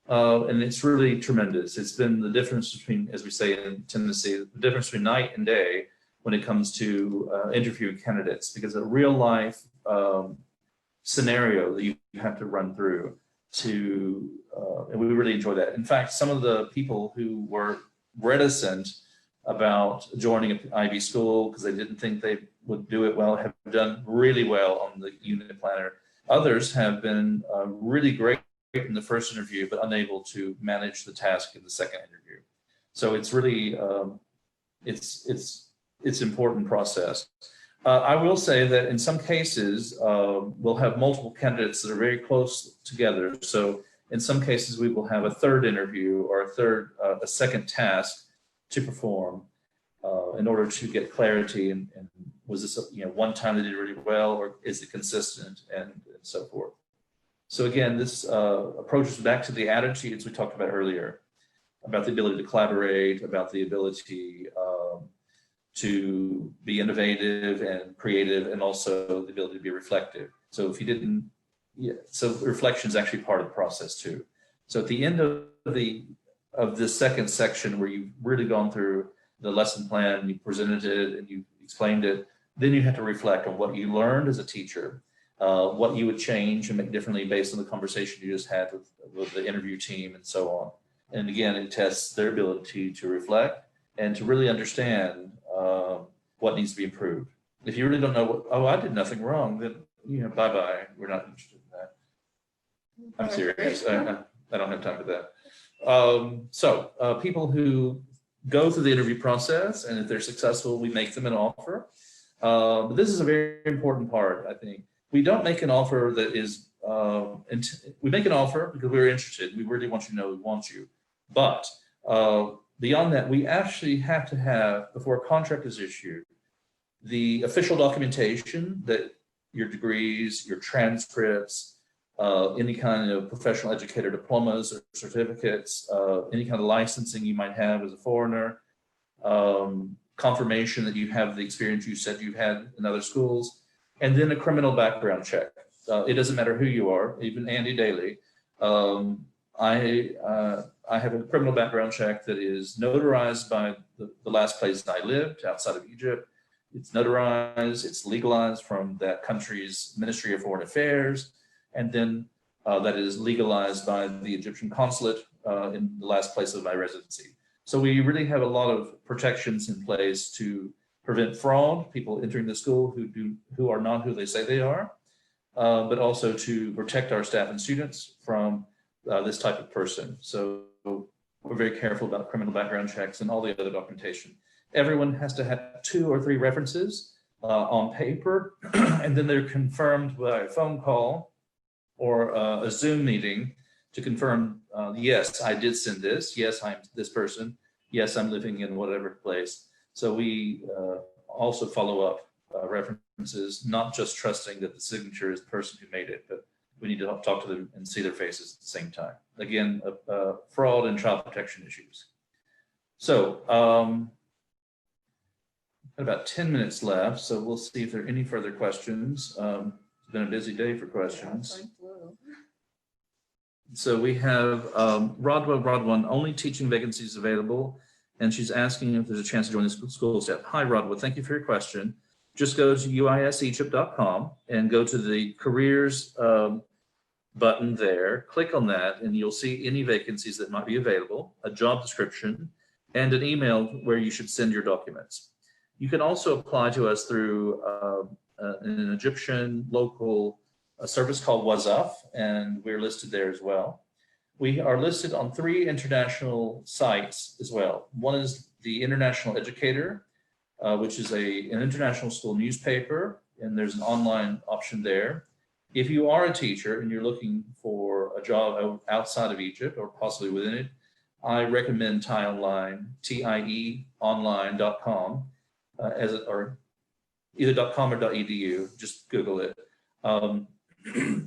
S1: and it's really tremendous. It's been the difference between, as we say in Tennessee, the difference between night and day when it comes to interviewing candidates, because a real life scenario that you have to run through to, and we really enjoy that. In fact, some of the people who were reticent about joining an Ivy school because they didn't think they would do it well have done really well on the unit planner. Others have been really great in the first interview, but unable to manage the task in the second interview. So it's really, it's important process. I will say that in some cases, we'll have multiple candidates that are very close together. So in some cases, we will have a third interview or a second task to perform in order to get clarity and was this one time they did really well, or is it consistent, and so forth. So again, this approaches back to the attitudes we talked about earlier, about the ability to collaborate, about the ability to be innovative and creative, and also the ability to be reflective. So if you didn't, so reflection is actually part of the process too. So at the end of this second section where you've really gone through the lesson plan, you presented it and you explained it, then you have to reflect on what you learned as a teacher, what you would change and make differently based on the conversation you just had with the interview team and so on. And again, it tests their ability to reflect and to really understand what needs to be improved. If you really don't know oh, I did nothing wrong, then bye-bye, we're not interested in that. I'm serious, I don't have time for that. People who go through the interview process, and if they're successful, we make them an offer. But this is a very important part, I think. We don't make an offer that is, we make an offer because we're interested. We really want you to know we want you. But beyond that, we actually have to have, before a contract is issued, the official documentation that your degrees, your transcripts, any kind of professional educator diplomas or certificates, any kind of licensing you might have as a foreigner, confirmation that you have the experience you said you've had in other schools, and then a criminal background check. It doesn't matter who you are, even Andy Dailey. I have a criminal background check that is notarized by the last place I lived outside of Egypt. It's notarized, it's legalized from that country's Ministry of Foreign Affairs, and then that is legalized by the Egyptian consulate in the last place of my residency. So we really have a lot of protections in place to prevent fraud, people entering the school who are not who they say they are, but also to protect our staff and students from this type of person. So we're very careful about criminal background checks and all the other documentation. Everyone has to have 2 or 3 references on paper, and then they're confirmed by a phone call or a Zoom meeting to confirm, yes, I did send this. Yes, I'm this person. Yes, I'm living in whatever place. So we also follow up references, not just trusting that the signature is the person who made it, but we need to talk to them and see their faces at the same time. Again, fraud and child protection issues. So about 10 minutes left, so we'll see if there are any further questions. It's been a busy day for questions. So we have Rodwa, only teaching vacancies available, and she's asking if there's a chance to join the school staff. Hi, Rodwa, thank you for your question. Just go to uisegypt.com and go to the careers button there, click on that, and you'll see any vacancies that might be available, a job description, and an email where you should send your documents. You can also apply to us through an Egyptian local service called WASAF, and we're listed there as well. We are listed on 3 international sites as well. One is the International Educator, which is an international school newspaper, and there's an online option there. If you are a teacher and you're looking for a job outside of Egypt or possibly within it, I recommend TIE Online, tieonline.com, or either .com or .edu, just Google it.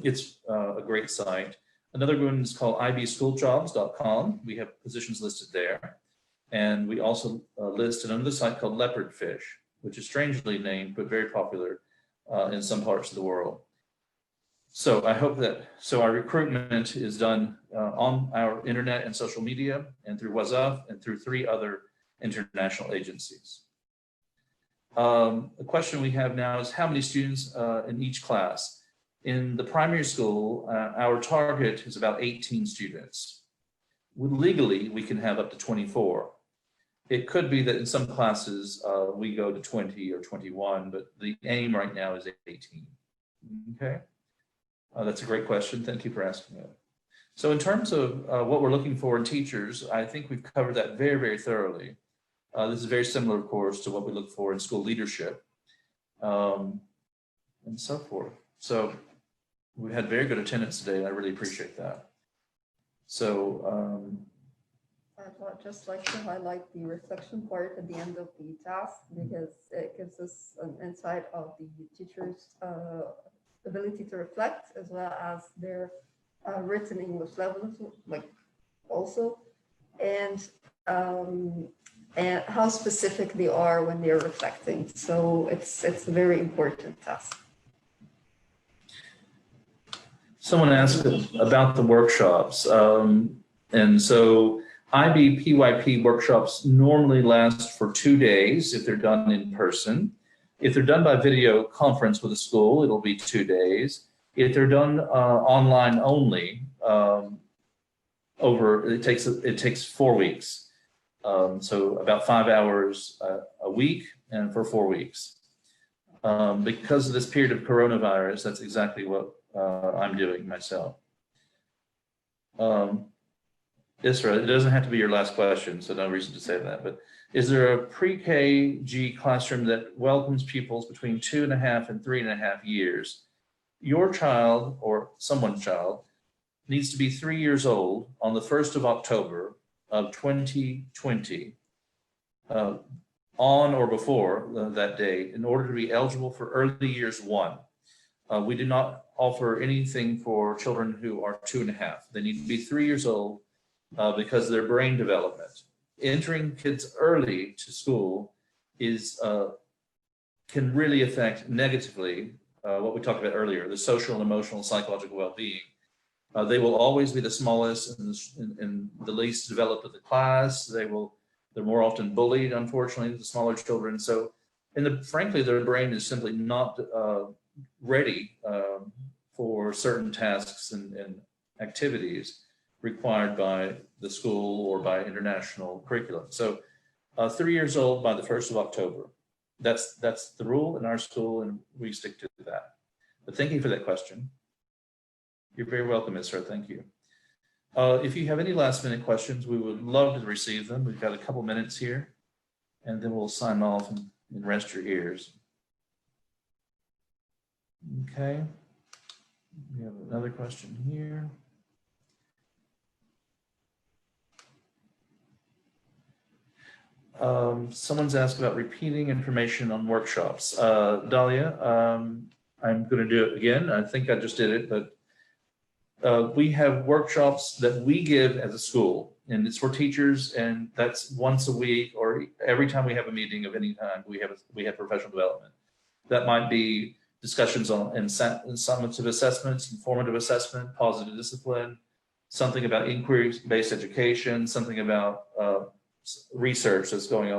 S1: It's a great site. Another one is called ibschooljobs.com. We have positions listed there. And we also list another site called Leopardfish, which is strangely named, but very popular in some parts of the world. So I hope that, our recruitment is done on our internet and social media and through WASAF and through 3 other international agencies. The question we have now is how many students in each class? In the primary school, our target is about 18 students. Legally, we can have up to 24. It could be that in some classes we go to 20 or 21, but the aim right now is 18. Okay, that's a great question. Thank you for asking it. So in terms of what we're looking for in teachers, I think we've covered that very, very thoroughly. This is very similar, of course, to what we look for in school leadership and so forth. So we had very good attendance today, and I really appreciate that. So
S2: I'd just like to highlight the reflection part at the end of the task, because it gives us an insight of the teacher's ability to reflect, as well as their written English level, also, and how specific they are when they're reflecting. So it's a very important task.
S1: Someone asked about the workshops, and so IB PYP workshops normally last for 2 days if they're done in person. If they're done by video conference with a school, it'll be 2 days. If they're done online only, it takes 4 weeks. So about 5 hours a week and for 4 weeks. Because of this period of coronavirus, that's exactly what I'm doing myself. Isra, it doesn't have to be your last question, so no reason to say that, but is there a pre-KG classroom that welcomes pupils between 2.5 and 3.5 years? Your child or someone's child needs to be 3 years old on the 1st of October of 2020, on or before that date, in order to be eligible for early years 1. We do not offer anything for children who are 2.5. They need to be 3 years old because of their brain development. Entering kids early to school can really affect negatively what we talked about earlier, the social and emotional and psychological well-being. They will always be the smallest and the least developed of the class. They're more often bullied, unfortunately, the smaller children. So, frankly, their brain is simply not ready for certain tasks and activities required by the school or by international curriculum. So 3 years old by the 1st of October. That's the rule in our school, and we stick to that. But thank you for that question. You're very welcome, Isra. Thank you. If you have any last minute questions, we would love to receive them. We've got a couple minutes here, and then we'll sign off and rest your ears. Okay. We have another question here. Someone's asked about repeating information on workshops. Dahlia, I'm going to do it again. I think I just did it, but we have workshops that we give as a school, and it's for teachers, and that's once a week or every time we have a meeting of any kind, we have professional development. That might be discussions on summative assessments, informative assessment, positive discipline, something about inquiry-based education, something about research that's going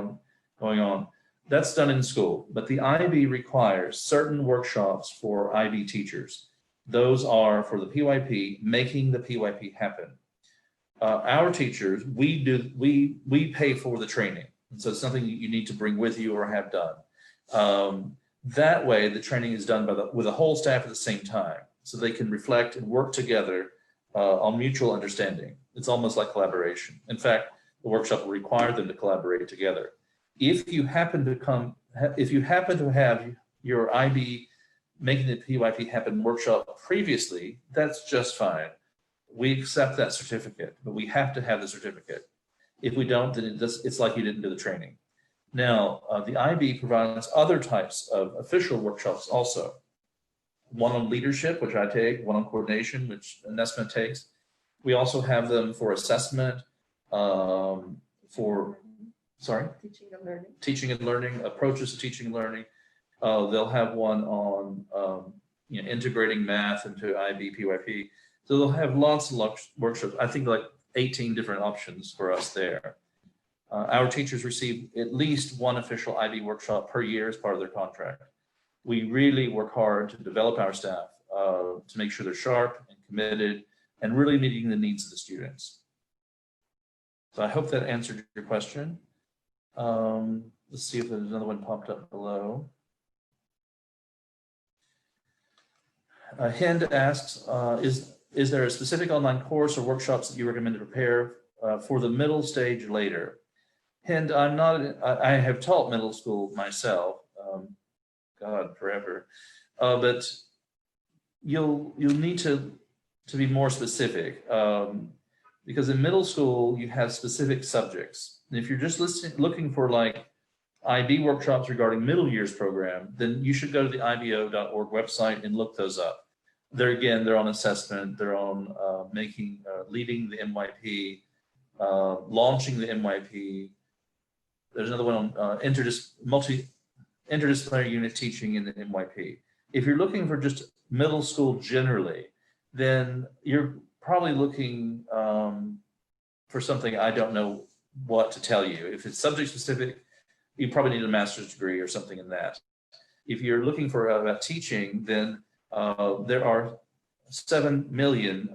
S1: on. That's done in school, but the IB requires certain workshops for IB teachers. Those are for the PYP, making the PYP happen. Our teachers, we pay for the training, and so it's something you need to bring with you or have done. That way, the training is done with the whole staff at the same time, so they can reflect and work together on mutual understanding. It's almost like collaboration. In fact, the workshop will require them to collaborate together. If you happen to have your IB making the PYP happen workshop previously, that's just fine. We accept that certificate, but we have to have the certificate. If we don't, then it's like you didn't do the training. Now, the IB provides other types of official workshops also. One on leadership, which I take, one on coordination, which Nesma takes. We also have them for assessment, teaching and learning, approaches to teaching and learning. They'll have one on integrating math into IB, PYP. So they'll have lots of workshops. I think like 18 different options for us there. Our teachers receive at least one official IB workshop per year as part of their contract. We really work hard to develop our staff to make sure they're sharp and committed and really meeting the needs of the students. So I hope that answered your question. Let's see if there's another one popped up below. Hind asks, is there a specific online course or workshops that you recommend to prepare for the middle stage later? Hind, I have taught middle school myself, God, forever, but you'll need to be more specific because in middle school you have specific subjects. And if you're just looking for like IB workshops regarding middle years program, then you should go to the ibo.org website and look those up. They're on assessment, they're on leading the MYP, launching the MYP. There's another one on interdisciplinary unit teaching in the MYP. If you're looking for just middle school generally, then you're probably looking for something I don't know what to tell you. If it's subject specific, you probably need a master's degree or something in that. If you're looking for teaching, then there are 7 million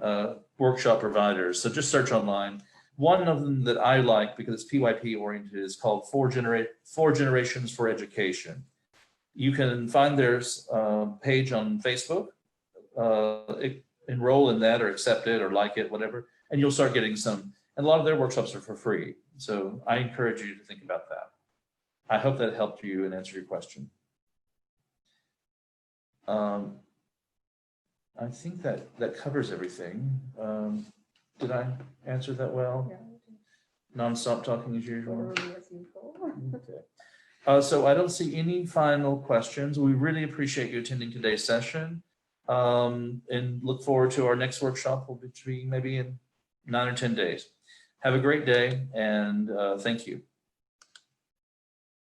S1: workshop providers. So just search online. One of them that I like because it's PYP oriented is called Four Generations for Education. You can find their page on Facebook, enroll in that or accept it or like it, whatever, and you'll start getting some. And a lot of their workshops are for free. So I encourage you to think about that. I hope that helped you and answered your question. I think that covers everything. Did I answer that well? Yeah. Non-stop talking as usual? Okay. So I don't see any final questions. We really appreciate you attending today's session and look forward to our next workshop, which will be maybe in 9 or 10 days. Have a great day and thank you.